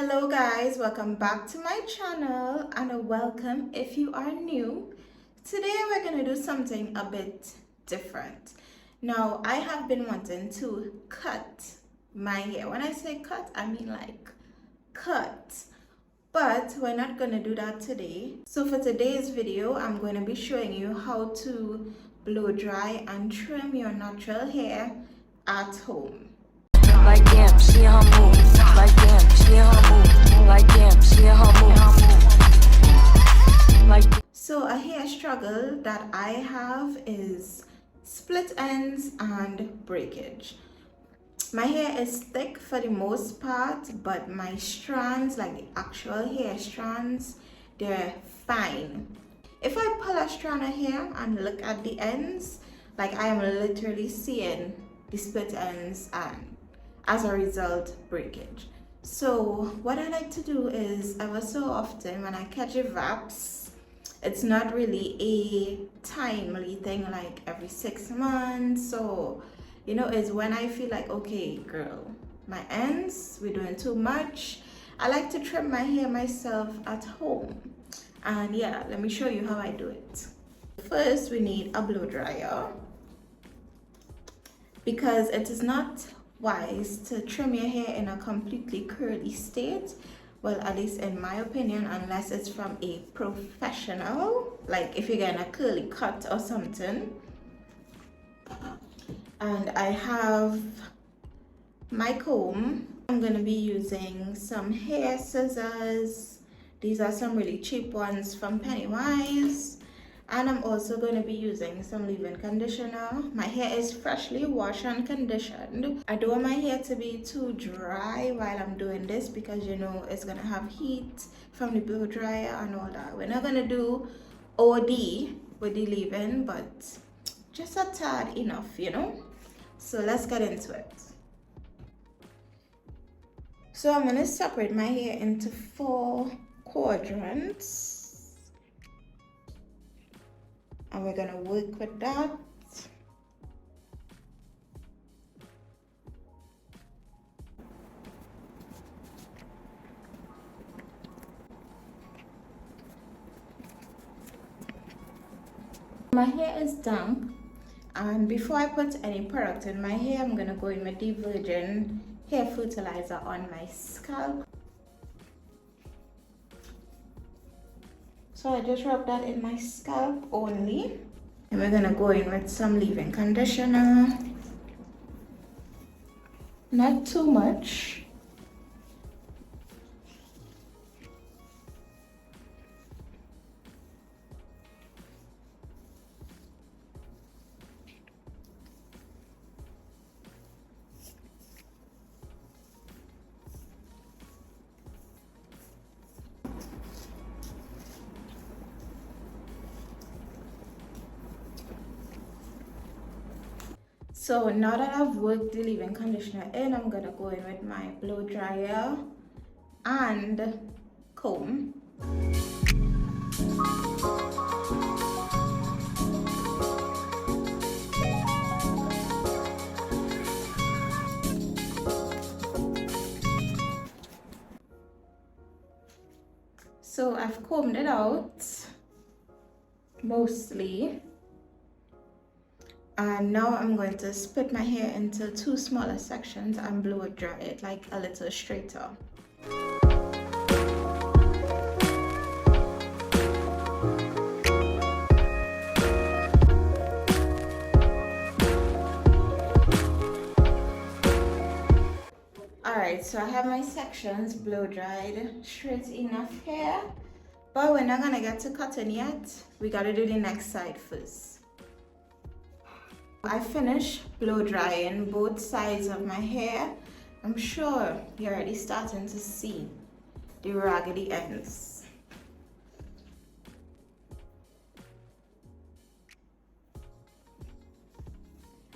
Hello guys, welcome back to my channel and a welcome if you are new. Today we're going to do something a bit different. Now I have been wanting to cut my hair. When I say cut, I mean like cut. But we're not going to do that today. So for today's video, I'm going to be showing you how to blow dry and trim your natural hair at home. Like damn, she in her move. Like damn, she in her move. Like damn, she in her move. Like So a hair struggle that I have is split ends and breakage. My hair is thick for the most part, but my strands, like the actual hair strands, they're fine. If I pull a strand of hair and look at the ends, like I am literally seeing the split ends and as a result breakage. So what I like to do is ever so often when I catch a vaps, it's not really a timely thing like every 6 months, so you know, is when I feel like, okay girl, my ends, we're doing too much. I like to trim my hair myself at home, and yeah, let me show you how I do it. First we need a blow dryer, because it is not wise to trim your hair in a completely curly state, well, at least in my opinion, unless it's from a professional, like if you're getting a curly cut or something. And I have my comb. I'm gonna be using some hair scissors. These are some really cheap ones from Pennywise. And I'm also going to be using some leave-in conditioner. My hair is freshly washed and conditioned. I don't want my hair to be too dry while I'm doing this, because you know it's going to have heat from the blow dryer and all that. We're not going to do OD with the leave-in, but just a tad enough, you know. So let's get into it. So I'm going to separate my hair into 4 quadrants. And we're gonna work with that. My hair is damp, and before I put any product in my hair, I'm gonna go in with the virgin hair fertilizer on my scalp. So I just rub that in my scalp only. And we're gonna go in with some leave-in conditioner. Not too much. So now that I've worked the leave-in conditioner in, I'm gonna go in with my blow dryer and comb. So I've combed it out mostly. And now I'm going to split my hair into 2 smaller sections and blow dry it like a little straighter. Alright, so I have my sections blow dried, straight enough hair, but we're not gonna get to cutting yet. We gotta do the next side first. I finished blow drying both sides of my hair. I'm sure you're already starting to see the raggedy ends.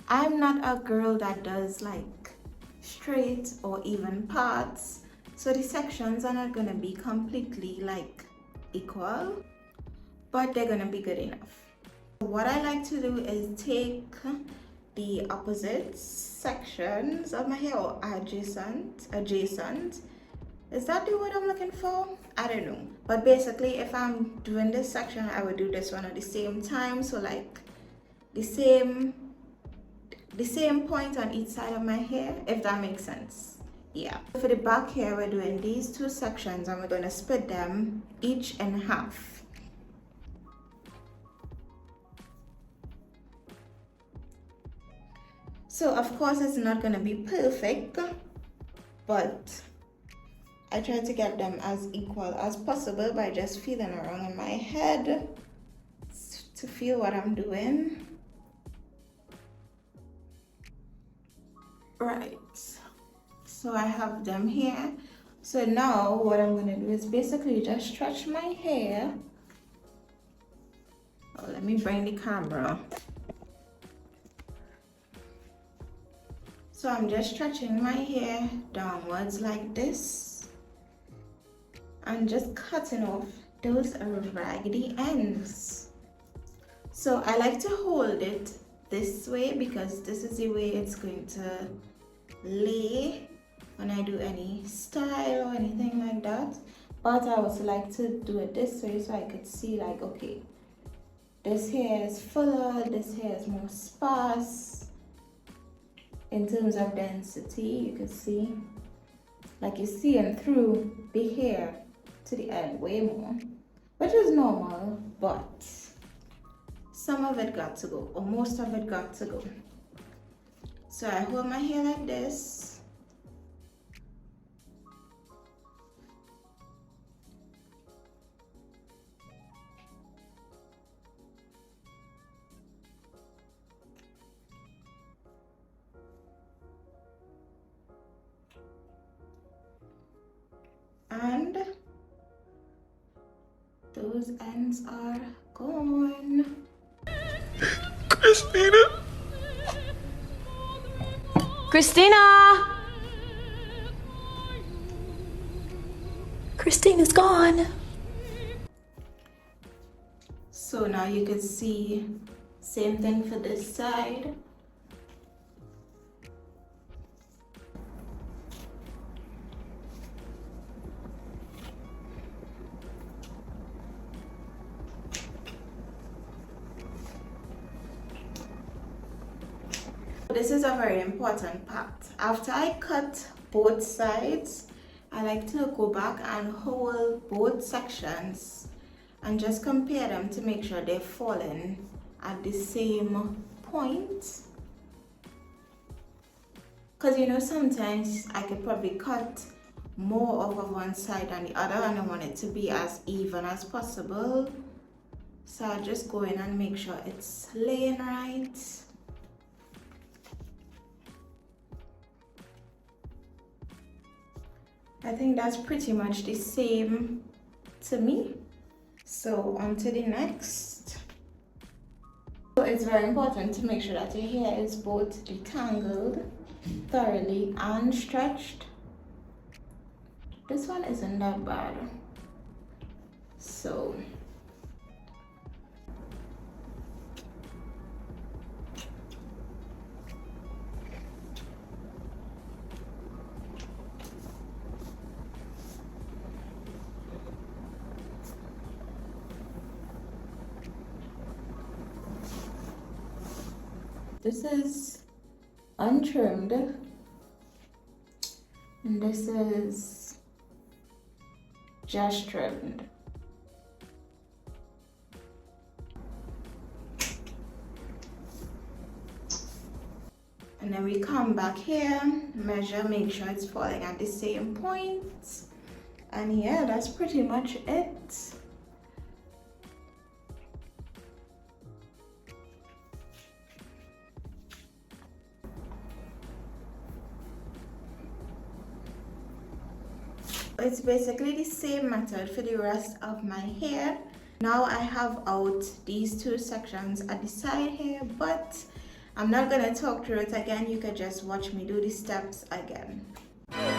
I'm not a girl that does like straight or even parts, so the sections are not gonna be completely like equal, but they're gonna be good enough. What I like to do is take the opposite sections of my hair, or adjacent, Is that the word I'm looking for? I don't know. But basically, if I'm doing this section, I would do this one at the same time. So like the same point on each side of my hair, if that makes sense. Yeah. For the back hair, we're doing these two sections and we're going to split them each in half. So of course it's not going to be perfect, but I try to get them as equal as possible by just feeling around in my head to feel what I'm doing. Right, so I have them here. So now what I'm gonna do is basically just stretch my hair. Oh, let me bring the camera. So I'm just stretching my hair downwards like this and just cutting off those raggedy ends. So I like to hold it this way because this is the way it's going to lay when I do any style or anything like that. But I also like to do it this way so I could see like, okay, this hair is fuller, this hair is more sparse. In terms of density, you can see, like you're seeing through the hair to the end way more, which is normal, but some of it got to go, or most of it got to go. So I hold my hair like this. And those ends are gone. Christina! Christina's gone. So now you can see, same thing for this side. This is a very important part. After I cut both sides, I like to go back and hold both sections and just compare them to make sure they're falling at the same point. Because you know, sometimes I could probably cut more over one side than the other and I want it to be as even as possible. So I just go in and make sure it's laying right. I think that's pretty much the same to me. So on to the next. So it's very important to make sure that your hair is both detangled thoroughly and stretched. This one isn't that bad. So this is untrimmed and this is just trimmed. And then we come back here, measure, make sure it's falling at the same point. And yeah, that's pretty much it. It's basically the same method for the rest of my hair. Now I have out these two sections at the side here, but I'm not gonna talk through it again. You could just watch me do the steps again.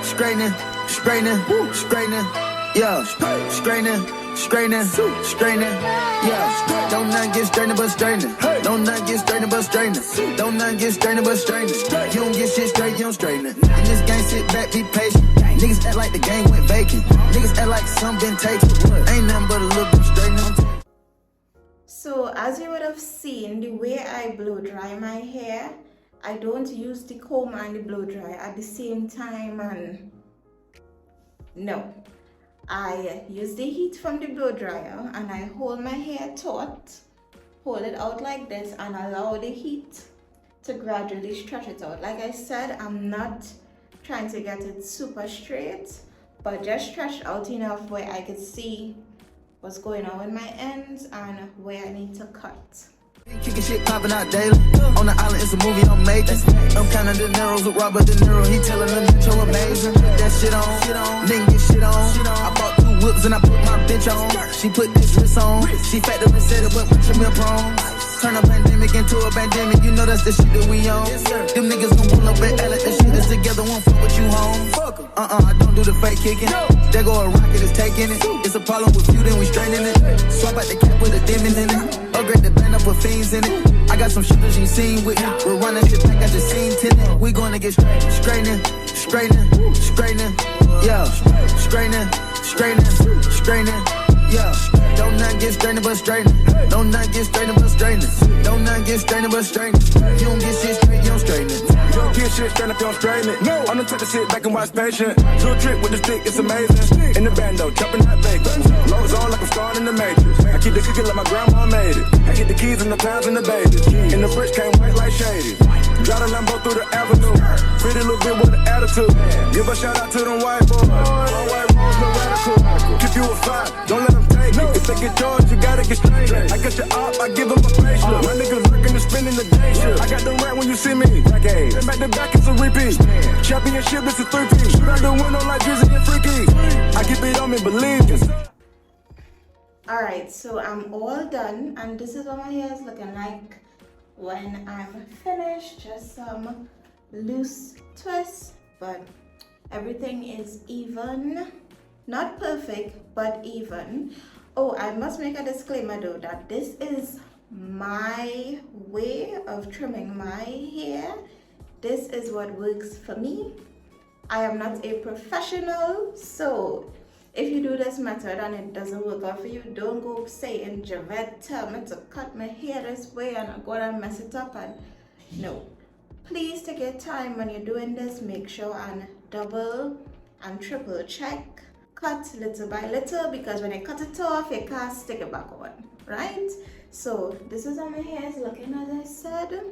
Straightening, straightening, straightening, yeah. Straightening, straightening, straightening, yeah. Don't not get straightening but straightening. Don't not get straightening but straightening. Don't not get straightening but straightening. You don't get shit straight, you don't straighten it. In this game, sit back, be patient. Niggas act like the game went vacant. Niggas act like some been taken. Ain't nothing but a little bit straightening. So as you would have seen, the way I blow dry my hair, I don't use the comb and the blow dry at the same time, and no. I use the heat from the blow dryer and I hold my hair taut, hold it out like this and allow the heat to gradually stretch it out. Like I said, I'm not trying to get it super straight, but just stretched out enough where I could see what's going on with my ends and where I need to cut. Kicking shit popping out daily. On the island, it's a movie I'm making. I'm counting De Niro's with Robert De Niro. He telling them so amazing. Put that shit on, nigga get shit on. I bought 2 whips and I put my bitch on. She put this wrist on. She fat up and said it, but with your milk on. Turn a pandemic into a pandemic. You know that's the shit that we on. Them niggas gon' pull up and Alec. That shit is together. Won't fuck with you home. I don't do the fake kicking. There go a rocket, it's taking it. It's a problem with you, then we straightening it. Swap out the cap with a demon in it. Upgrade the band up with fiends in it. I got some shooters you seen with me. We're running shit back, I just seen tenant. We gonna get straightening, yeah. Straightening, yeah. Don't not get straightening but straightening. Don't not get straightening but straightening. Don't not get straightening but straightening. You don't get shit straight, you don't straighten it. You don't get shit straight up, you don't straighten it. No, I don't take the shit back and watch patient. Do a trick with the stick, it's amazing. In the bando, jumping that bacon. Lows on like I'm starting the matrix. I keep the cookie like my grandma made it. I get the keys and the pounds and the babies. In the fridge came white like shady. Drive a Lambo through the avenue. Pretty little bit with an attitude. Give a shout out to them white boys. All white boys, no radical. Keep you a 5, don't let them take it. If they get yours, you gotta get straight. I got your op, I give them a facelift. My niggas working and spending the day shift. I got them right when you see me. Breakage. Then back to back, it's a repeat. Championship, it's a 3-piece. Shoot out the window like Drizzy and Freaky. I keep it on me, believe me. Alright, so I'm all done and this is what my hair is looking like when I'm finished. Just some loose twists, but everything is even. Not perfect, but even. Oh, I must make a disclaimer though that this is my way of trimming my hair. This is what works for me. I am not a professional, so if you do this method and it doesn't work out for you, don't go saying, Javette, tell me to cut my hair this way and I'm gonna mess it up. And no, please take your time when you're doing this. Make sure and double and triple check. Cut little by little, because when you cut it off, you can't stick it back on, right? So this is how my hair is looking, as I said.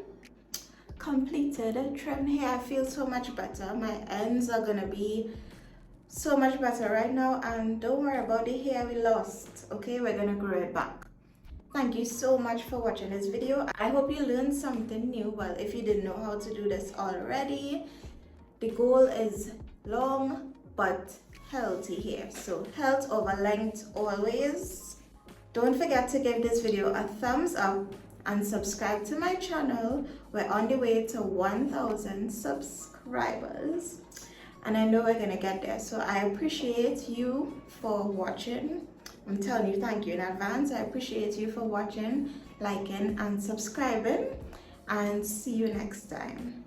Completed trim hair. I feel so much better. My ends are gonna be so much better right now, and don't worry about the hair we lost, okay? We're gonna grow it back. Thank you so much for watching this video. I hope you learned something new. Well, if you didn't know how to do this already, the goal is long but healthy hair. So health over length always. Don't forget to give this video a thumbs up and subscribe to my channel. We're on the way to 1,000 subscribers. And I know we're gonna get there, so I appreciate you for watching. I'm telling you, thank you in advance. I appreciate you for watching, liking and subscribing, and see you next time.